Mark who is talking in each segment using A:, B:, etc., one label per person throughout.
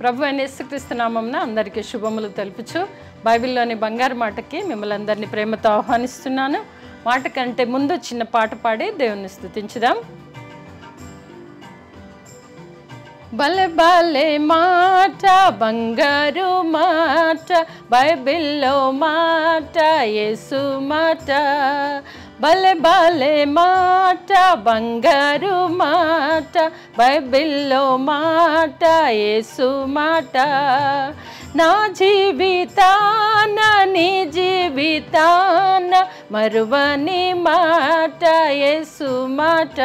A: ప్రభు అయిన యేసుక్రీస్తు నామమున అందరికీ శుభములు తెలుపుచు బైబిల్లోని బంగారు మాటకి మిమ్మల్ని అందరినీ ప్రేమతో ఆహ్వానిస్తున్నాను. మాట కంటే ముందు చిన్న పాట పాడి దేవుని స్తుతించుదాం. భలే భలే మాట బంగారు మాట బైబిల్లో మాట యేసు మాట. భలే భలే మాట బంగారు మాట బైబిల్లో మాట యేసు మాట. నా జీవితాన నీ జీవితాన మరువని మాట యేసు మాట.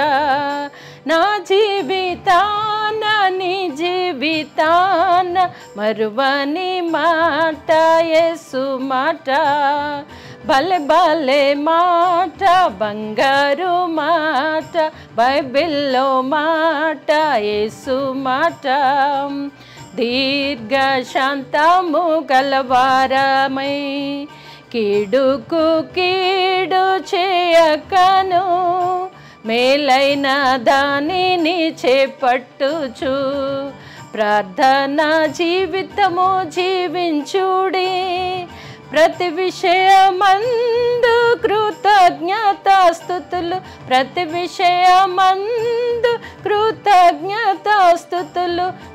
A: నా జీవితాన నీ జీవితాన మరువని మాట యేసు మాట. భలే భలే మాట బంగారు మాట బైబిల్లో మాట యేసు మాట. దీర్ఘ శాంతము గలవారమై కీడుకు కీడు చేయకను మేలైన దానిని చేపట్టుచు ప్రార్థన జీవితము జీవించుడి. ప్రతి విషయమందు కృతజ్ఞతాస్తుతులు ప్రతి విషయమందు కృతజ్ఞతాస్తుతులు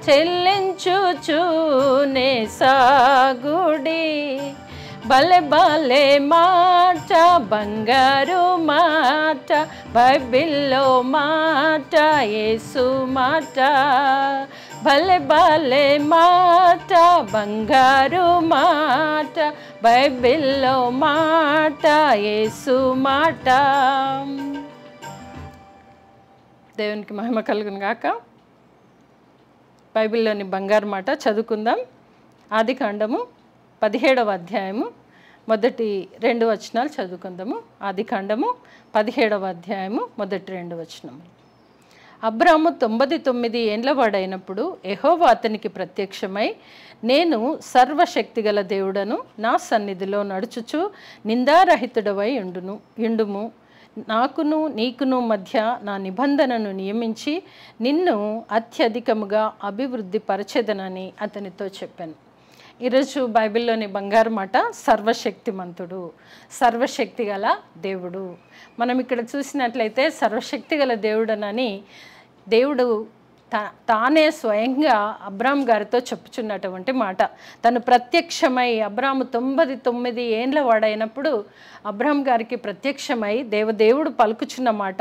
A: చెల్లించుచునే సాగుడి. భలే భలే మాట బంగారు మాట బైబిల్లో మాట యేసు మాట. భలే భలే మాట బంగారు మాట బైబిల్లో మాట యేసు మాట. దేవునికి మహిమ కలుగును గాక. బైబిల్లోని బంగారు మాట చదువుకుందాం. ఆదికాండము 17వ అధ్యాయము మొదటి 2 వచనాలు చదువుకుందాము. ఆదికాండము 17వ అధ్యాయము మొదటి 2 వచనములు. అబ్రాము 99 ఏండ్ల వాడైనప్పుడు యెహోవా అతనికి ప్రత్యక్షమై, నేను సర్వశక్తిగల దేవుడను, నా సన్నిధిలో నడుచుచు నిందారహితుడవై ఉండుము. నాకును నీకును మధ్య నా నిబంధనను నియమించి నిన్ను అత్యధికముగా అభివృద్ధి పరచెదనని అతనితో చెప్పాను. ఈరోజు బైబిల్లోని బంగారు మాట సర్వశక్తిమంతుడు, సర్వశక్తి గల దేవుడు. మనం ఇక్కడ చూసినట్లయితే సర్వశక్తి గల దేవుడనని దేవుడు తానే స్వయంగా అబ్రామ్ గారితో చెప్పుచున్నటువంటి మాట. తను ప్రత్యక్షమై అబ్రాము 99 ఏండ్ల వాడైనప్పుడు అబ్రామ్ గారికి ప్రత్యక్షమై దేవుడు పలుకుచున్న మాట,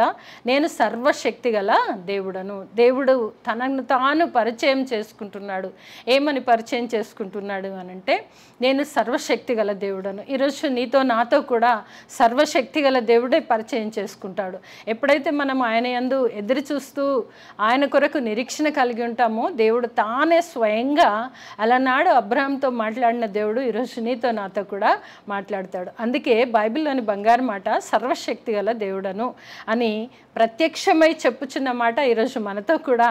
A: నేను సర్వశక్తి గల దేవుడను. దేవుడు తనను తాను పరిచయం చేసుకుంటున్నాడు. ఏమని పరిచయం చేసుకుంటున్నాడు అనంటే, నేను సర్వశక్తి గల దేవుడను. ఈరోజు నీతో నాతో కూడా సర్వశక్తి గల దేవుడే పరిచయం చేసుకుంటాడు. ఎప్పుడైతే మనం ఆయన యందు ఎదురు చూస్తూ ఆయన కొరకు నిరీక్షణ కలిగి ఉంటామో, దేవుడు తానే స్వయంగా అలనాడు అబ్రాహాంతో మాట్లాడిన దేవుడు ఈరోజు నీతో నాతో కూడా మాట్లాడతాడు. అందుకే బైబిల్లోని బంగారు మాట సర్వశక్తి గల దేవుడను అని ప్రత్యక్షమై చెప్పుచున్న మాట ఈరోజు మనతో కూడా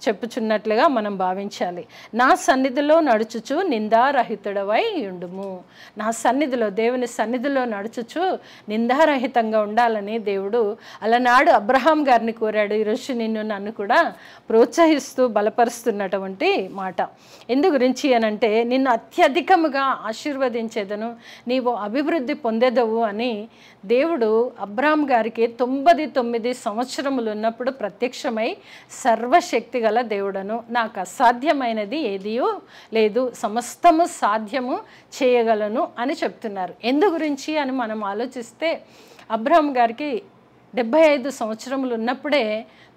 A: చెప్పుచున్నట్లుగా మనం భావించాలి. నా సన్నిధిలో నడుచుచు నిందారహితుడవై ఉండుము. నా సన్నిధిలో, దేవుని సన్నిధిలో నడుచుచు నిందారహితంగా ఉండాలని దేవుడు అలనాడు అబ్రహాం గారిని కోరాడు. ఈరోజు నిన్ను నన్ను కూడా ప్రోత్సహిస్తూ బలపరుస్తున్నటువంటి మాట. ఎందు గురించి అనంటే, నిన్ను అత్యధికముగా ఆశీర్వదించేదను, నీవు అభివృద్ధి పొందేదవు అని దేవుడు అబ్రాహాం గారికి 99 సంవత్సరములు ఉన్నప్పుడు ప్రత్యక్షమై, సర్వశక్తి గల దేవుడను, నాకు అసాధ్యమైనది ఏదియూ లేదు, సమస్తము సాధ్యము చేయగలను అని చెప్తున్నారు. ఎందు గురించి అని మనం ఆలోచిస్తే, అబ్రాహాం గారికి 75 సంవత్సరములు ఉన్నప్పుడే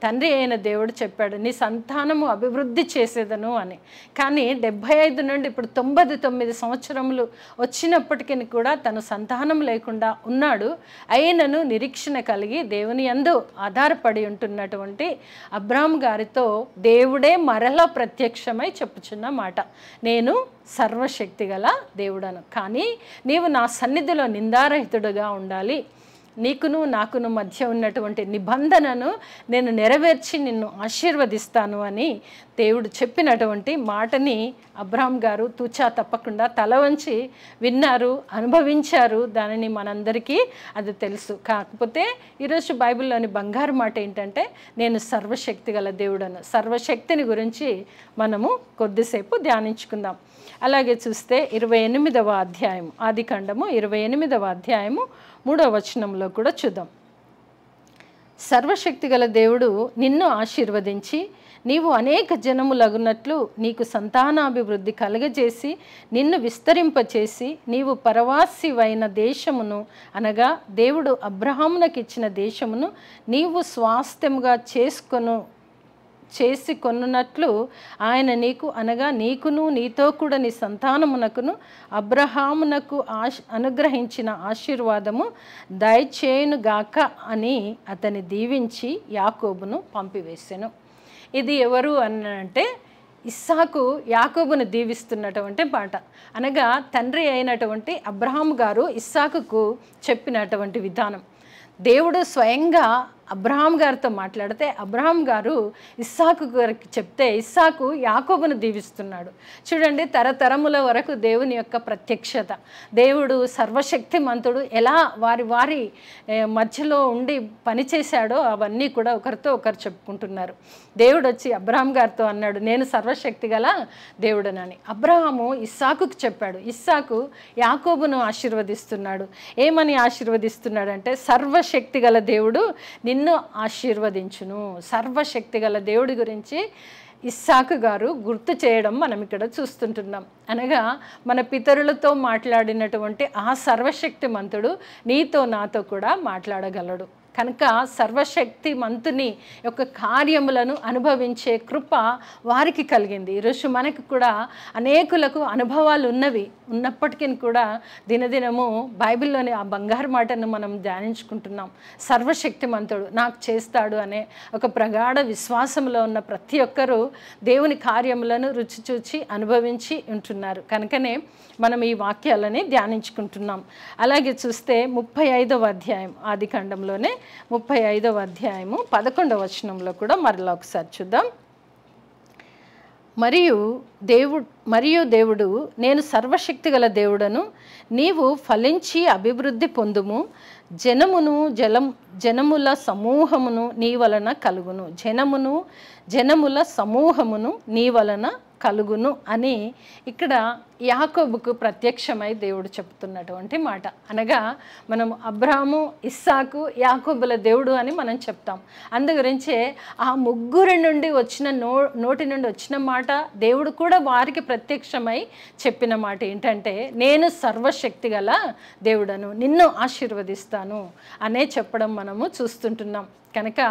A: తండ్రి అయిన దేవుడు చెప్పాడు, నీ సంతానము అభివృద్ధి చేసేదను అని. కానీ 75 నుండి ఇప్పుడు 99 సంవత్సరములు వచ్చినప్పటికీ కూడా తను సంతానం లేకుండా ఉన్నాడు. అయినను నిరీక్షణ కలిగి దేవుని యందు ఆధారపడి ఉంటున్నటువంటి అబ్రాహాం గారితో దేవుడే మరలా ప్రత్యక్షమై చెప్పుచున్న మాట, నేను సర్వశక్తి గల దేవుడను, కానీ నీవు నా సన్నిధిలో నిందారహితుడుగా ఉండాలి. నీకును నాకును మధ్య ఉన్నటువంటి నిబంధనను నేను నెరవేర్చి నిన్ను ఆశీర్వదిస్తాను అని దేవుడు చెప్పినటువంటి మాటని అబ్రహాం గారు తూచా తప్పకుండా తల వంచి విన్నారు, అనుభవించారు. దానిని మనందరికీ అది తెలుసు. కాకపోతే ఈరోజు బైబిల్లోని బంగారు మాట ఏంటంటే నేను సర్వశక్తి గల దేవుడను. సర్వశక్తిని గురించి మనము కొద్దిసేపు ధ్యానించుకుందాం. అలాగే చూస్తే 28వ అధ్యాయం, ఆదికాండము 28వ అధ్యాయము 3వ వచనంలో కూడా చూద్దాం. సర్వశక్తి గల దేవుడు నిన్ను ఆశీర్వదించి నీవు అనేక జనములగునట్లు నీకు సంతానాభివృద్ధి కలగజేసి నిన్ను విస్తరింపచేసి నీవు పరవాసివైన దేశమును అనగా దేవుడు అబ్రహామునకు ఇచ్చిన దేశమును నీవు స్వాస్థ్యముగా చేసి కొనున్నట్లు ఆయన నీకు అనగా నీకును నీతో కూడా నీ సంతానమునకును అబ్రహామునకు అనుగ్రహించిన ఆశీర్వాదము దయచేయునుగాక అని అతని దీవించి యాకోబును పంపివేసెను. ఇది ఎవరు అనంటే ఇస్సాకు యాకోబును దీవిస్తున్నటువంటి మాట. అనగా తండ్రి అయినటువంటి అబ్రహాము గారు ఇస్సాకుకు చెప్పినటువంటి విధానం. దేవుడు స్వయంగా అబ్రహాం గారితో మాట్లాడితే అబ్రహాం గారు ఇస్సాకు గారికి చెప్తే ఇస్సాకు యాకోబును దీవిస్తున్నాడు. చూడండి, తరతరముల వరకు దేవుని యొక్క ప్రత్యక్షత, దేవుడు సర్వశక్తిమంతుడు ఎలా వారి మధ్యలో ఉండి పనిచేశాడో అవన్నీ కూడా ఒకరితో ఒకరు చెప్పుకుంటున్నారు. దేవుడు వచ్చి అబ్రహాం గారితో అన్నాడు, నేను సర్వశక్తి గల దేవుడనని. అబ్రహాము ఇస్సాకుకు చెప్పాడు. ఇస్సాకు యాకోబును ఆశీర్వదిస్తున్నాడు. ఏమని ఆశీర్వదిస్తున్నాడంటే సర్వశక్తి గల దేవుడు నిన్ను ఆశీర్వదించును. సర్వశక్తి గల దేవుడి గురించి ఇస్సాకు గారు గుర్తు చేయడం మనం ఇక్కడ చూస్తుంటున్నాం. అనగా మన పితరులతో మాట్లాడినటువంటి ఆ సర్వశక్తిమంతుడు నీతో నాతో కూడా మాట్లాడగలడు. కనుక సర్వశక్తి మంతుని యొక్క కార్యములను అనుభవించే కృప వారికి కలిగింది. ఈరోజు మనకు కూడా అనేకులకు అనుభవాలు ఉన్నప్పటికీ కూడా దినదినము బైబిల్లోని ఆ బంగారు మాటను మనం ధ్యానించుకుంటున్నాం. సర్వశక్తిమంతుడు నాకు చేస్తాడు అనే ఒక ప్రగాఢ విశ్వాసంలో ఉన్న ప్రతి ఒక్కరూ దేవుని కార్యములను రుచి చూచి అనుభవించి ఉంటున్నారు. కనుకనే మనం ఈ వాక్యాలని ధ్యానించుకుంటున్నాం. అలాగే చూస్తే 35వ అధ్యాయం, ఆదికాండంలోనే 35వ అధ్యాయము 11వ వచనంలో కూడా మరలా ఒకసారి చూద్దాం. మరియు దేవుడు నేను సర్వశక్తి గల దేవుడను, నీవు ఫలించి అభివృద్ధి పొందుము, జనముల సమూహమును నీ వలన కలుగును, జనముల సమూహమును నీ వలన కలుగును అని ఇక్కడ యాకోబుకు ప్రత్యక్షమై దేవుడు చెప్తున్నటువంటి మాట. అనగా మనం అబ్రాహాము, ఇస్సాకు, యాకోబుల దేవుడు అని మనం చెప్తాం. అందుగురించే ఆ ముగ్గురి నుండి వచ్చిన నోటి నుండి వచ్చిన మాట దేవుడు కూడా వారికి ప్రత్యక్షమై చెప్పిన మాట ఏంటంటే నేను సర్వశక్తి గల దేవుడను, నిన్ను ఆశీర్వదిస్తాను అనే చెప్పడం మనము చూస్తుంటున్నాం. కనుక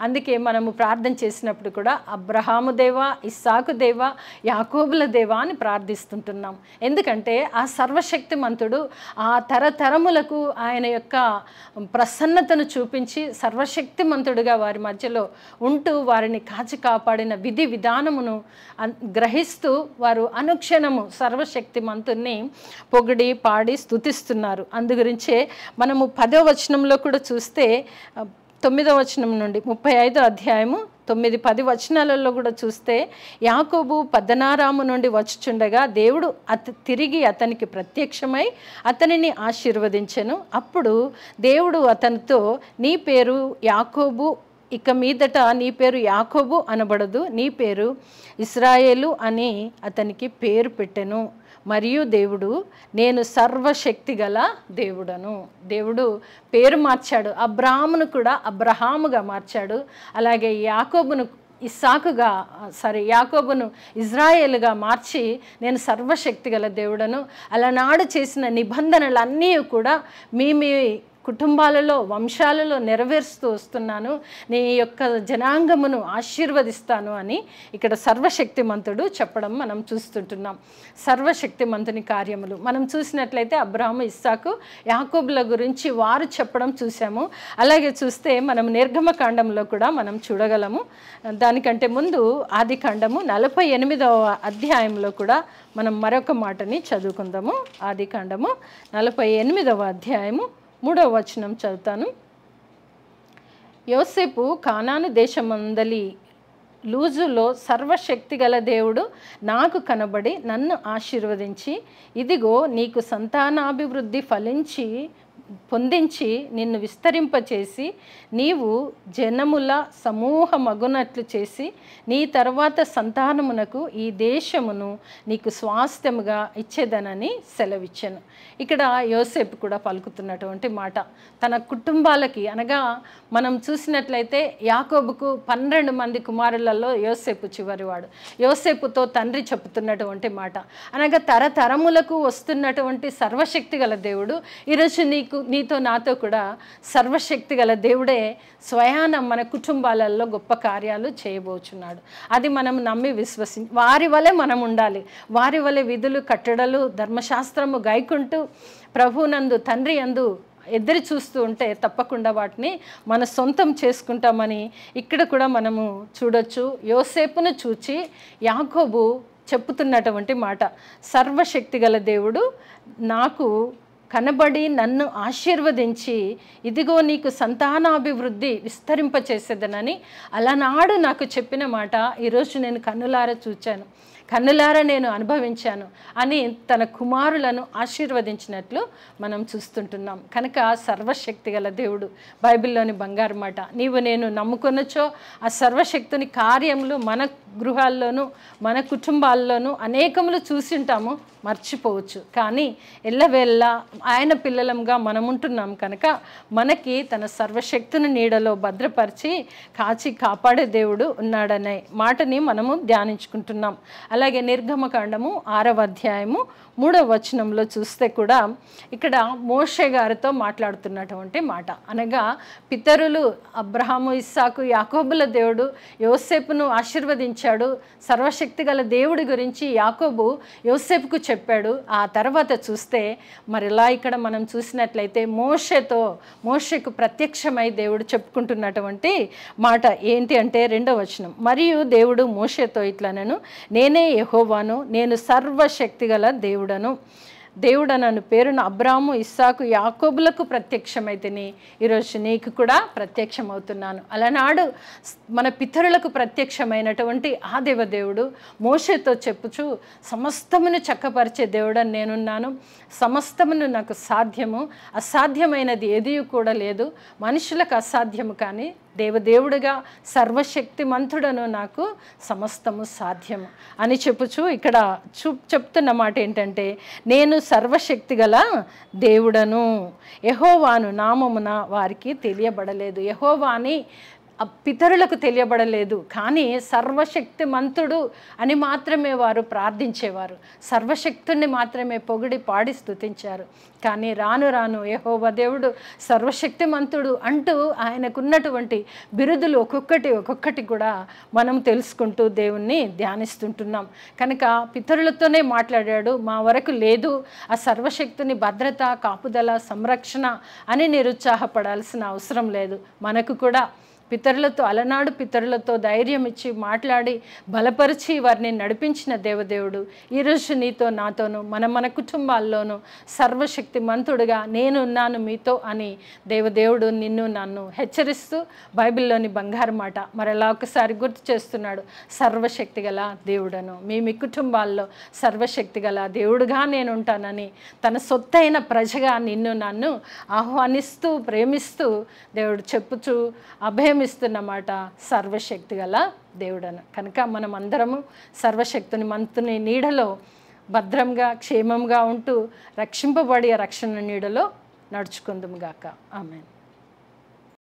A: అందుకే మనము ప్రార్థన చేసినప్పుడు కూడా అబ్రహాము దేవా, ఇస్సాకు దేవా, యాకోబుల దేవా అని ప్రార్థిస్తుంటున్నాం. ఎందుకంటే ఆ సర్వశక్తిమంతుడు ఆ తరతరములకు ఆయన యొక్క ప్రసన్నతను చూపించి సర్వశక్తిమంతుడుగా వారి మధ్యలో ఉంటూ వారిని కాచి కాపాడిన విధి విధానమును గ్రహిస్తూ వారు అనుక్షణము సర్వశక్తిమంతుణ్ణి పొగిడి పాడి స్తుతిస్తున్నారు. అందుగురించే మనము 10వ వచనంలో కూడా చూస్తే 9వ వచనం నుండి 35వ అధ్యాయము 9-10 వచనాలలో కూడా చూస్తే యాకోబు పద్దనారాము నుండి వచ్చుచుండగా దేవుడు తిరిగి అతనికి ప్రత్యక్షమై అతనిని ఆశీర్వదించెను. అప్పుడు దేవుడు అతనితో నీ పేరు యాకోబు, ఇక మీదట నీ పేరు యాకోబు అనబడదు, నీ పేరు ఇశ్రాయేలు అని అతనికి పేరు పెట్టెను. మరియు దేవుడు నేను సర్వశక్తి గల దేవుడను. దేవుడు పేరు మార్చాడు. అబ్రాహామును కూడా అబ్రహాముగా మార్చాడు. అలాగే యాకోబును యాకోబును ఇజ్రాయేలుగా మార్చి నేను సర్వశక్తి గల దేవుడను, అలనాడు చేసిన నిబంధనలన్నీ కూడా మీ కుటుంబాలలో వంశాలలో నెరవేరుస్తూ వస్తున్నాను, నీ యొక్క జనాంగమును ఆశీర్వదిస్తాను అని ఇక్కడ సర్వశక్తిమంతుడు చెప్పడం మనం చూస్తుంటున్నాం. సర్వశక్తిమంతుని కార్యములు మనం చూసినట్లయితే అబ్రహాము, ఇస్సాకు, యాకోబుల గురించి వారు చెప్పడం చూసాము. అలాగే చూస్తే మనం నిర్గమకాండంలో కూడా మనం చూడగలము. దానికంటే ముందు ఆదికాండము 48వ అధ్యాయంలో కూడా మనం మరొక మాటని చదువుకుందాము. ఆదికాండము 48వ అధ్యాయము 3వ వచనం చదువుతాను. యోసేపు కానాను దేశమందలి లూజులో సర్వశక్తి గల దేవుడు నాకు కనబడి నన్ను ఆశీర్వదించి, ఇదిగో నీకు సంతానాభివృద్ధి పొందించి నిన్ను విస్తరింపచేసి నీవు జనముల సమూహమగునట్లు చేసి నీ తర్వాత సంతానమునకు ఈ దేశమును నీకు స్వాస్థ్యముగా ఇచ్చేదనని సెలవిచ్చాను. ఇక్కడ యోసేపు కూడా పలుకుతున్నటువంటి మాట తన కుటుంబాలకి, అనగా మనం చూసినట్లయితే యాకోబుకు 12 మంది కుమారులలో యోసేపు చివరివాడు. యోసేపుతో తండ్రి చెబుతున్నటువంటి మాట, అనగా తరతరములకు వస్తున్నటువంటి సర్వశక్తి గల దేవుడు ఈరోజు నీతో నాతో కూడా సర్వశక్తి గల దేవుడే స్వయాన మన కుటుంబాలలో గొప్ప కార్యాలు చేయబోచున్నాడు. అది మనం నమ్మి వారి వలె మనం ఉండాలి. వారి వలె విధులు కట్టడలు ధర్మశాస్త్రము గైకుంటూ ప్రభునందు తండ్రి యందు ఎదురు చూస్తూ ఉంటే తప్పకుండా వాటిని మన సొంతం చేసుకుంటామని ఇక్కడ కూడా మనము చూడొచ్చు. యోసేపును చూచి యాకోబు చెప్పుతున్నటువంటి మాట, సర్వశక్తి గల దేవుడు నాకు కనబడి నన్ను ఆశీర్వదించి, ఇదిగో నీకు సంతానాభివృద్ధి విస్తరింపచేసేదనని అలనాడు నాకు చెప్పిన మాట ఈరోజు నేను కన్నులారా చూచాను, కన్నులారా నేను అనుభవించాను అని తన కుమారులను ఆశీర్వదించినట్లు మనం చూస్తుంటున్నాం. కనుక సర్వశక్తి గల దేవుడు బైబిల్లోని బంగారు మాట. నీవు నేను నమ్ముకొనొచ్చో ఆ సర్వశక్తిని కార్యములు మన గృహాల్లోనూ మన కుటుంబాల్లోనూ అనేకములు చూసింటాము, మర్చిపోవచ్చు. కానీ ఎల్లవేళ్ళ ఆయన పిల్లలంగా మనం ఉంటున్నాం కనుక మనకి తన సర్వశక్తిని నీడలో భద్రపరిచి కాచి కాపాడే దేవుడు ఉన్నాడనే మాటని మనము ధ్యానించుకుంటున్నాం. అలాగే నిర్గమకాండము 6వ అధ్యాయము 3వ వచనంలో చూస్తే కూడా ఇక్కడ మోషే గారితో మాట్లాడుతున్నటువంటి మాట, అనగా పితరులు అబ్రహాము ఇస్సాకు యాకోబుల దేవుడు యోసేపును ఆశీర్వదించాడు. సర్వశక్తి గల దేవుడి గురించి యాకోబు యోసేపుకు చెప్పాడు. ఆ తర్వాత చూస్తే మరిలా ఇక్కడ మనం చూసినట్లయితే మోషేకు ప్రత్యక్షమై దేవుడు చెప్పుకుంటున్నటువంటి మాట ఏంటి అంటే 2వ వచనం, మరియు దేవుడు మోషేతో ఇట్లనెను, నేనే యెహోవాను, నేను సర్వశక్తి గల దేవుడనను పేరున అబ్రాము ఇస్సాకు యాకోబులకు ప్రత్యక్షమైతేని ఈరోజు నీకు కూడా ప్రత్యక్షమవుతున్నాను. అలనాడు మన పితరులకు ప్రత్యక్షమైనటువంటి ఆ దేవదేవుడు మోషేతో చెప్పుచు, సమస్తమును చక్కపరిచే దేవుడని నేనున్నాను, సమస్తమును నాకు సాధ్యము, అసాధ్యమైనది ఏది కూడా లేదు, మనుషులకు అసాధ్యము కానీ దేవదేవుడిగా సర్వశక్తిమంతుడను నాకు సమస్తము సాధ్యము అని చెప్పుచు ఇక్కడ చెప్తున్న మాట ఏంటంటే, నేను సర్వశక్తి గల దేవుడను, యెహోవాను నామమున వారికి తెలియబడలేదు. యెహోవాని పితరులకు తెలియబడలేదు, కానీ సర్వశక్తిమంతుడు అని మాత్రమే వారు ప్రార్థించేవారు, సర్వశక్తుని మాత్రమే పొగిడి పాడి స్తుతించారు. కానీ రాను రాను యెహోవా దేవుడు సర్వశక్తిమంతుడు అంటూ ఆయనకున్నటువంటి బిరుదులు ఒక్కొక్కటి కూడా మనం తెలుసుకుంటూ దేవుణ్ణి ధ్యానిస్తుంటున్నాం. కనుక పితరులతోనే మాట్లాడాడు, మా వరకు లేదు ఆ సర్వశక్తిని భద్రత, కాపుదల, సంరక్షణ అని నిరుత్సాహపడాల్సిన అవసరం లేదు. మనకు కూడా అలనాడు పితరులతో ధైర్యం ఇచ్చి మాట్లాడి బలపరిచి వారిని నడిపించిన దేవదేవుడు ఈరోజు నీతో నాతోనూ మన కుటుంబాల్లోనూ సర్వశక్తిమంతుడుగా నేనున్నాను మీతో అని దేవదేవుడు నిన్ను నన్ను హెచ్చరిస్తూ బైబిల్లోని బంగారు మాట మరలా ఒకసారి గుర్తు చేస్తున్నాడు. సర్వశక్తి గల దేవుడను, మీ కుటుంబాల్లో సర్వశక్తి గల దేవుడుగా నేను ఉంటానని తన సొత్తైన ప్రజగా నిన్ను నన్ను ఆహ్వానిస్తూ ప్రేమిస్తూ దేవుడు చెప్పుచూ అభయమిస్తున్నమాట సర్వశక్తి గల దేవుడను. కనుక మనం అందరము సర్వశక్తిని మంతుని నీడలో భద్రంగా క్షేమంగా ఉంటూ రక్షింపబడి రక్షణ నీడలో నడుచుకుందుము గాక. ఆమేన్.